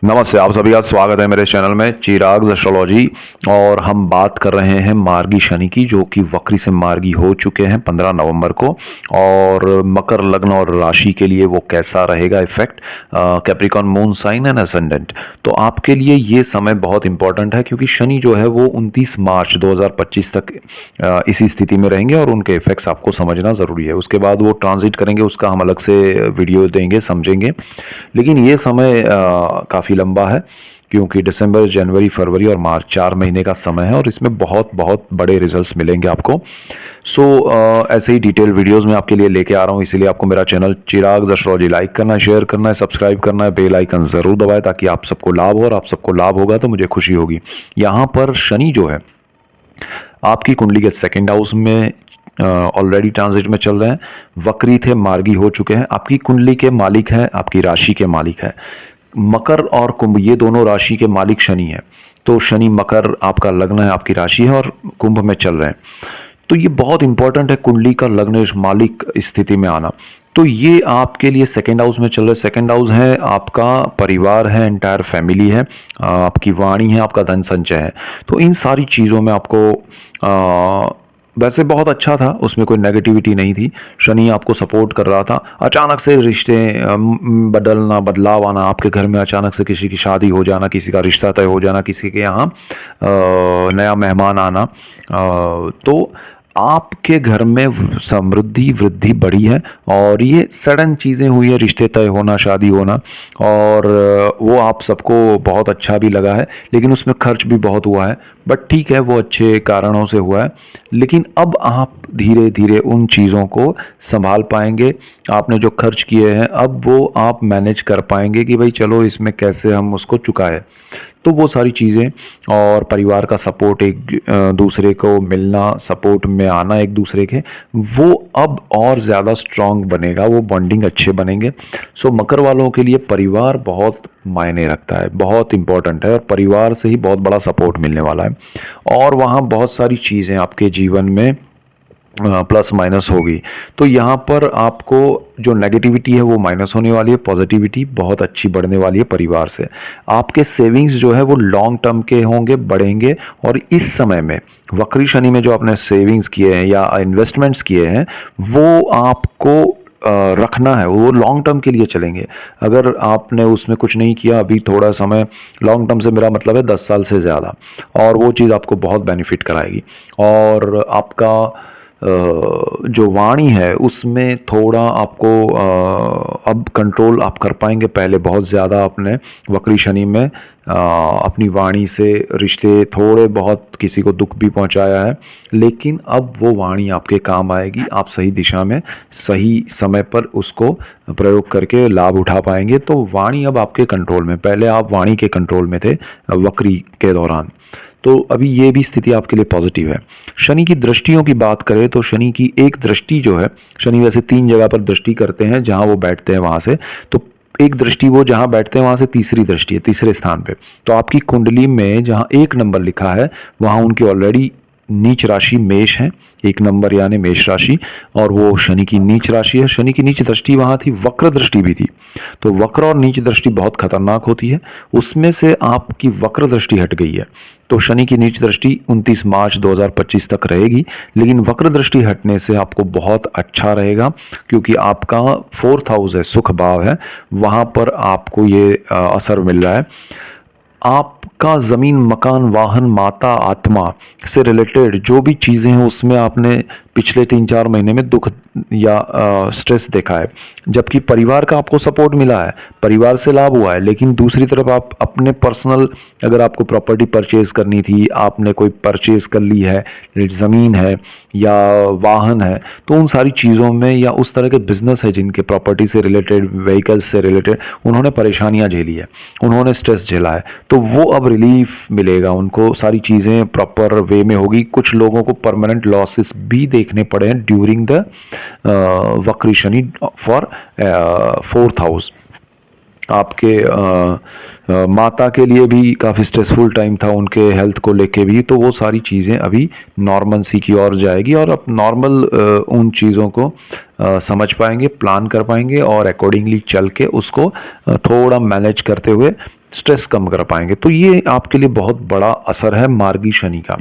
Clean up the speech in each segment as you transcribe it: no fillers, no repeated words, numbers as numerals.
नमस्ते, आप सभी का स्वागत है मेरे चैनल में चिराग एस्ट्रोलॉजी। और हम बात कर रहे हैं मार्गी शनि की, जो कि वक्री से मार्गी हो चुके हैं 15 नवंबर को। और मकर लग्न और राशि के लिए वो कैसा रहेगा effect, Capricorn moon sign and ascendant. तो आपके लिए ये समय बहुत इंपॉर्टेंट है, क्योंकि शनि जो है वो 29 मार्च 2025 तक इसी स्थिति में रहेंगे और उनके इफेक्ट्स आपको समझना ज़रूरी है। उसके बाद वो ट्रांजिट करेंगे, उसका हम अलग से वीडियो देंगे, समझेंगे। लेकिन ये समय काफ़ी लंबा है, क्योंकि दिसंबर, जनवरी, फरवरी और मार्च 4 महीने का समय है और इसमें बहुत बहुत बड़े रिजल्ट्स मिलेंगे आपको। सो ऐसे ही डिटेल वीडियोस मैं आपके लिए लेके आ रहा हूँ, इसीलिए आपको मेरा चैनल चिराग एस्ट्रोलॉजी लाइक करना है, शेयर करना है, सब्सक्राइब करना है, बेल आइकन ज़रूर दबाएं ताकि आप सबको लाभ हो, और आप सबको लाभ होगा तो मुझे खुशी होगी। यहाँ पर शनि जो है आपकी कुंडली के सेकेंड हाउस में ऑलरेडी ट्रांजिट में चल रहे हैं। वक्री थे, मार्गी हो चुके हैं। आपकी कुंडली के मालिक हैं, आपकी राशि के मालिक है। मकर और कुंभ ये दोनों राशि के मालिक शनि है। तो शनि मकर आपका लग्न है, आपकी राशि है, और कुंभ में चल रहे हैं। तो ये बहुत इंपॉर्टेंट है, कुंडली का लग्न मालिक स्थिति में आना। तो ये आपके लिए सेकेंड हाउस में चल रहा है। सेकेंड हाउस है आपका परिवार है, एंटायर फैमिली है, आपकी वाणी है, आपका धन संचय है। तो इन सारी चीज़ों में आपको वैसे बहुत अच्छा था, उसमें कोई नेगेटिविटी नहीं थी। शनि आपको सपोर्ट कर रहा था। अचानक से रिश्ते बदलना, बदलाव आना आपके घर में, अचानक से किसी की शादी हो जाना, किसी का रिश्ता तय हो जाना, किसी के यहाँ नया मेहमान आना। तो आपके घर में समृद्धि वृद्धि बढ़ी है, और ये सडन चीज़ें हुई है, रिश्ते तय होना, शादी होना। और वो आप सबको बहुत अच्छा भी लगा है, लेकिन उसमें खर्च भी बहुत हुआ है। बट ठीक है, वो अच्छे कारणों से हुआ है। लेकिन अब आप धीरे धीरे उन चीज़ों को संभाल पाएंगे। आपने जो खर्च किए हैं अब वो आप मैनेज कर पाएंगे कि भाई चलो इसमें कैसे हम उसको चुकाएं। तो वो सारी चीज़ें और परिवार का सपोर्ट, एक दूसरे को मिलना, सपोर्ट में आना एक दूसरे के, वो अब और ज़्यादा स्ट्रांग बनेगा, वो बॉन्डिंग अच्छे बनेंगे। सो मकर वालों के लिए परिवार बहुत मायने रखता है, बहुत इंपॉर्टेंट है, और परिवार से ही बहुत बड़ा सपोर्ट मिलने वाला है। और वहाँ बहुत सारी चीज़ें आपके जीवन में प्लस माइनस होगी। तो यहाँ पर आपको जो नेगेटिविटी है वो माइनस होने वाली है, पॉजिटिविटी बहुत अच्छी बढ़ने वाली है परिवार से। आपके सेविंग्स जो है वो लॉन्ग टर्म के होंगे, बढ़ेंगे। और इस समय में वक्री शनि में जो आपने सेविंग्स किए हैं या इन्वेस्टमेंट्स किए हैं, वो आपको रखना है, वो लॉन्ग टर्म के लिए चलेंगे। अगर आपने उसमें कुछ नहीं किया अभी थोड़ा समय, लॉन्ग टर्म से मेरा मतलब है 10 साल से ज़्यादा, और वो चीज़ आपको बहुत बेनिफिट कराएगी। और आपका जो वाणी है उसमें थोड़ा आपको अब कंट्रोल आप कर पाएंगे। पहले बहुत ज़्यादा आपने वक्री शनि में अपनी वाणी से रिश्ते थोड़े बहुत किसी को दुख भी पहुंचाया है, लेकिन अब वो वाणी आपके काम आएगी। आप सही दिशा में सही समय पर उसको प्रयोग करके लाभ उठा पाएंगे। तो वाणी अब आपके कंट्रोल में, पहले आप वाणी के कंट्रोल में थे वक्री के दौरान। तो अभी ये भी स्थिति आपके लिए पॉजिटिव है। शनि की दृष्टियों की बात करें तो शनि की एक दृष्टि जो है, शनि वैसे 3 जगह पर दृष्टि करते हैं जहां वो बैठते हैं वहां से। तो एक दृष्टि वो जहां बैठते हैं वहां से तीसरी दृष्टि है, तीसरे स्थान पे। तो आपकी कुंडली में जहां 1 नंबर लिखा है वहां उनकी ऑलरेडी नीच राशि मेष है, 1 नंबर यानी मेष राशि, और वो शनि की नीच राशि है। शनि की नीच दृष्टि वहां थी, वक्र दृष्टि भी थी। तो वक्र और नीच दृष्टि बहुत खतरनाक होती है, उसमें से आपकी वक्र दृष्टि हट गई है। तो शनि की नीच दृष्टि 29 मार्च 2025 तक रहेगी, लेकिन वक्र दृष्टि हटने से आपको बहुत अच्छा रहेगा, क्योंकि आपका 4th हाउस है, सुख भाव है, वहां पर आपको ये असर मिल रहा है। आपका जमीन, मकान, वाहन, माता, आत्मा से रिलेटेड जो भी चीजें हैं उसमें आपने पिछले 3-4 महीने में दुख या स्ट्रेस देखा है। जबकि परिवार का आपको सपोर्ट मिला है, परिवार से लाभ हुआ है, लेकिन दूसरी तरफ आप अपने पर्सनल, अगर आपको प्रॉपर्टी परचेज करनी थी, आपने कोई परचेज कर ली है, ज़मीन है या वाहन है, तो उन सारी चीज़ों में, या उस तरह के बिजनेस है जिनके प्रॉपर्टी से रिलेटेड, व्हीकल्स से रिलेटेड, उन्होंने परेशानियां झेली है, उन्होंने स्ट्रेस झेला है। तो वो अब रिलीफ मिलेगा उनको, सारी चीज़ें प्रॉपर वे में होगी। कुछ लोगों को परमानेंट लॉसेस भी देखने पड़े हैं ड्यूरिंग द वक्री शनि फॉर 4th हाउस। आपके माता के लिए भी काफ़ी स्ट्रेसफुल टाइम था, उनके हेल्थ को लेके भी। तो वो सारी चीज़ें अभी नॉर्मल सी की ओर जाएगी, और अब नॉर्मल उन चीज़ों को समझ पाएंगे, प्लान कर पाएंगे, और अकॉर्डिंगली चल के उसको थोड़ा मैनेज करते हुए स्ट्रेस कम कर पाएंगे। तो ये आपके लिए बहुत बड़ा असर है मार्गी शनि का।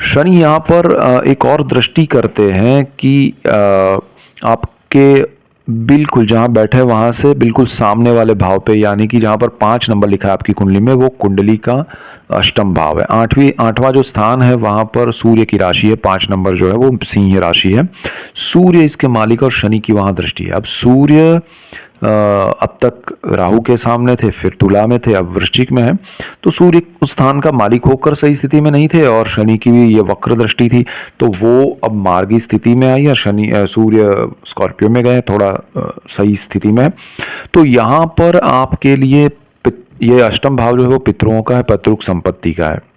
शनि यहाँ पर एक और दृष्टि करते हैं कि आपके बिल्कुल जहाँ बैठे वहाँ से बिल्कुल सामने वाले भाव पे, यानी कि जहाँ पर 5 नंबर लिखा है आपकी कुंडली में, वो कुंडली का अष्टम भाव है। आठवां जो स्थान है वहाँ पर सूर्य की राशि है, 5 नंबर जो है वो सिंह राशि है। सूर्य इसके मालिक और शनि की वहाँ दृष्टि है। अब सूर्य अब तक राहु के सामने थे, फिर तुला में थे, अब वृश्चिक में है। तो सूर्य उस स्थान का मालिक होकर सही स्थिति में नहीं थे, और शनि की भी ये वक्र दृष्टि थी, तो वो अब मार्गी स्थिति में आई, और सूर्य स्कॉर्पियो में गए, थोड़ा सही स्थिति में। तो यहाँ पर आपके लिए ये अष्टम भाव जो है वो पितरों का है, पैतृक संपत्ति का है।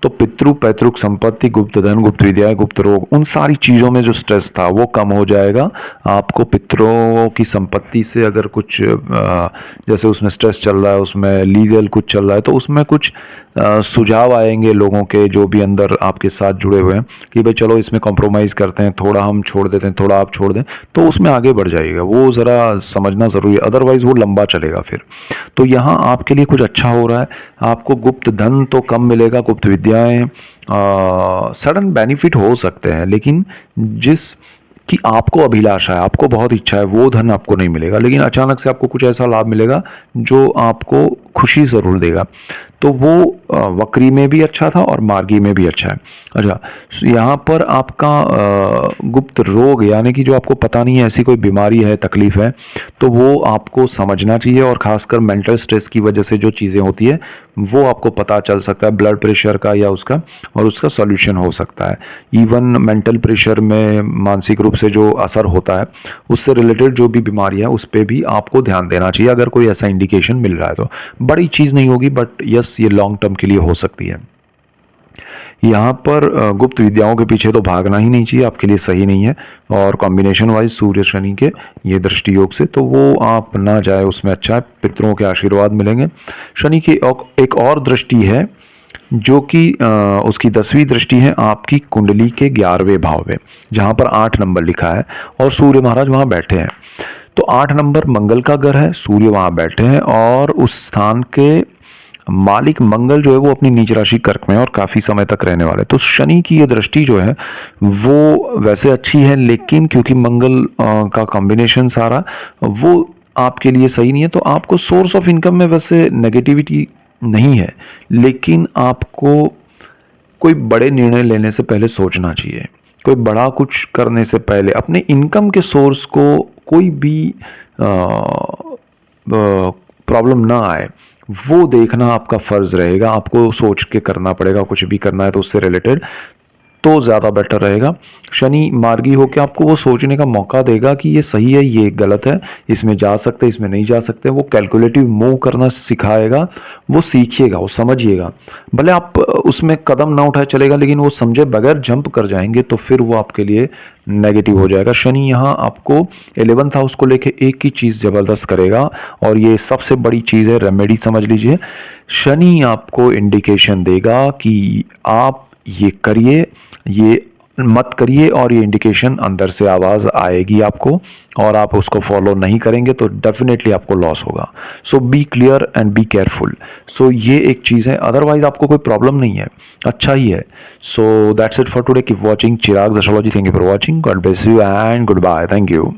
तो पितृ पैतृक संपत्ति, गुप्त धन, गुप्त विद्याएं, गुप्त रोग, उन सारी चीजों में जो स्ट्रेस था वो कम हो जाएगा। आपको पितरों की संपत्ति से अगर कुछ जैसे उसमें स्ट्रेस चल रहा है, उसमें लीगल कुछ चल रहा है, तो उसमें कुछ सुझाव आएंगे लोगों के जो भी अंदर आपके साथ जुड़े हुए हैं कि भाई चलो इसमें कॉम्प्रोमाइज़ करते हैं, थोड़ा हम छोड़ देते हैं, थोड़ा आप छोड़ दें, तो उसमें आगे बढ़ जाएगा। वो ज़रा समझना ज़रूरी है, अदरवाइज़ वो लंबा चलेगा फिर। तो यहाँ आपके लिए कुछ अच्छा हो रहा है। आपको गुप्त धन तो कम मिलेगा, गुप्त विद्याएं सडन बेनिफिट हो सकते हैं, लेकिन जिस कि आपको अभिलाषा है, आपको बहुत इच्छा है, वो धन आपको नहीं मिलेगा। लेकिन अचानक से आपको कुछ ऐसा लाभ मिलेगा जो आपको खुशी ज़रूर देगा। तो वो वक्री में भी अच्छा था और मार्गी में भी अच्छा है। अच्छा, यहाँ पर आपका गुप्त रोग, यानी कि जो आपको पता नहीं है ऐसी कोई बीमारी है, तकलीफ है, तो वो आपको समझना चाहिए। और खासकर मेंटल स्ट्रेस की वजह से जो चीज़ें होती है वो आपको पता चल सकता है, ब्लड प्रेशर का या उसका, और उसका सॉल्यूशन हो सकता है। इवन मेंटल प्रेशर में मानसिक रूप से जो असर होता है, उससे रिलेटेड जो भी बीमारी है उस पर भी आपको ध्यान देना चाहिए अगर कोई ऐसा इंडिकेशन मिल रहा है। तो बड़ी चीज़ नहीं होगी, बट यस, ये लॉन्ग टर्म के लिए हो सकती है। यहाँ पर गुप्त विद्याओं के पीछे तो भागना ही नहीं चाहिए, आपके लिए सही नहीं है। और कॉम्बिनेशन वाइज सूर्य शनि के ये दृष्टि योग से, तो वो आप ना जाए, उसमें अच्छा है, पितरों के आशीर्वाद मिलेंगे। शनि की एक और दृष्टि है जो कि उसकी 10वीं दृष्टि है आपकी कुंडली के 11वें भाव में, जहाँ पर 8 नंबर लिखा है और सूर्य महाराज वहाँ बैठे हैं। तो 8 नंबर मंगल का घर है, सूर्य वहाँ बैठे हैं, और उस स्थान के मालिक मंगल जो है वो अपनी नीच राशि कर्क में है और काफी समय तक रहने वाले। तो शनि की ये दृष्टि जो है वो वैसे अच्छी है, लेकिन क्योंकि मंगल का कॉम्बिनेशन सारा वो आपके लिए सही नहीं है, तो आपको सोर्स ऑफ इनकम में वैसे नेगेटिविटी नहीं है, लेकिन आपको कोई बड़े निर्णय लेने से पहले सोचना चाहिए। कोई बड़ा कुछ करने से पहले अपने इनकम के सोर्स को कोई भी प्रॉब्लम ना आए, वो देखना आपका फर्ज रहेगा। आपको सोच के करना पड़ेगा, कुछ भी करना है तो उससे रिलेटेड, तो ज़्यादा बेटर रहेगा। शनि मार्गी होकर आपको वो सोचने का मौका देगा कि ये सही है, ये गलत है, इसमें जा सकते, इसमें नहीं जा सकते। वो कैलकुलेटिव मूव करना सिखाएगा, वो सीखिएगा, वो समझिएगा। भले आप उसमें कदम ना उठाए चलेगा, लेकिन वो समझे बगैर जंप कर जाएंगे तो फिर वो आपके लिए नेगेटिव हो जाएगा। शनि यहाँ आपको 11th हाउस को लेके एक ही चीज़ ज़बरदस्त करेगा, और ये सबसे बड़ी चीज़ है, रेमेडी समझ लीजिए। शनि आपको इंडिकेशन देगा कि आप ये करिए, ये मत करिए, और ये इंडिकेशन अंदर से आवाज़ आएगी आपको, और आप उसको फॉलो नहीं करेंगे तो डेफिनेटली आपको लॉस होगा। So be clear and be careful. So ये एक चीज़ है, अदरवाइज आपको कोई प्रॉब्लम नहीं है, अच्छा ही है। So that's it for today. Keep watching Chirag astrology. Thank you for watching. God bless you and good bye. Thank you.